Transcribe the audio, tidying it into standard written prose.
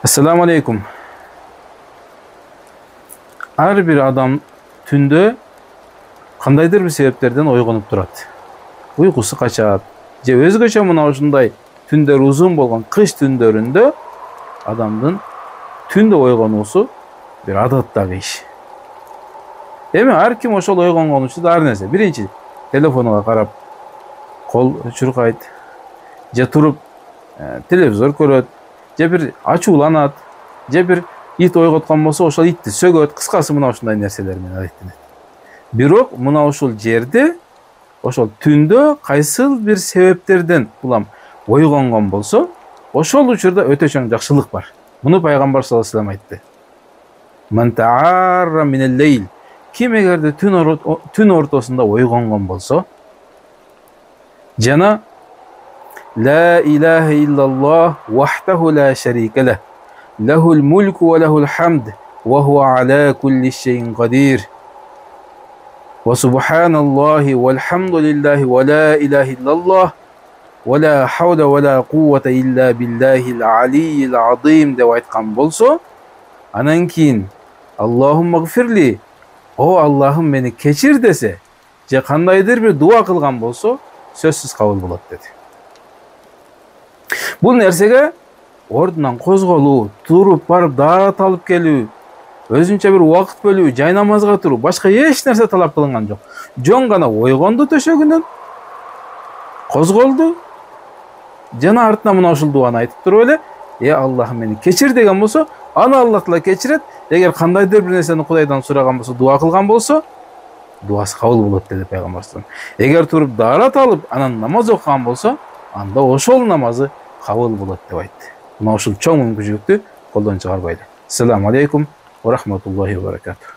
Assalamu alaikum. Ар бир адам түндө кандайдыр бир себептерден ойгонуп турат. Уйкусу качат. Же өзгөчө мына ушундай түндөр узун болгон кыш түндөрүндө адамдын түндө ойгонуусу бир адаттагы иш. Эми ар ким ошол ойгонгон учурда ар нерсе. Биринчи телефонуна карап кол чуркайт, же туруп телевизор көрөт, же бир ачууланат, же бир ит ойготкон болсо ошол итти сөгөт. Кыскасы мына ушундай нерселер менен алектенет. Бирок мына ушул жерде ошол түндө кайсыл бир себептерден улам ойгонгон болсо, ошол учурда өтө чоң жакшылык бар. Муну пайгамбар саллаллаху алейхи вассалам айтты. Ман та'арра минал лейл. Ким эгерде түн ортосунда ойгонгон болсо, жана لا إله إلا الله وحده لا شريك له له الملك وله الحمد وهو على كل شيء قدير وسبحان الله والحمد لله ولا إله إلا الله ولا حول ولا قوة إلا بالله العلي العظيم деп айткан болсо, анан кийин Аллахумма гфирли, о Аллахым мени кечир десе, же кандайдыр бир дуа кылган болсо, сөзсүз кабыл болот деди. Бул нерсеге ордунан козголуу, туруп барып даат алып келүү, өзүнчө бир убакыт бөлүү, жай намазга туруу, башка эч нерсе талап кылынган жок. Жөн гана ойгонду төшөгүнөн, козголду, жана артына мына ушул дуаны айтып туруп эле, Аллахым мени кечир деген болсо, аны Аллах таала кечирет. Эгер кандайдыр бир нерсени Кудайдан сураган болсо, дуа кылган болсо, дуасы кабыл болот деди пайгамбар. Эгер туруп даат алып, анан намаз окуган болсо, анда ошол намазы кабыл болот деп айтты. Мына ушул чоң мүмкүнчүлүктү колдон чыгарбайлы. Ассаламу алейкум ва рахматуллахи ва баракатух.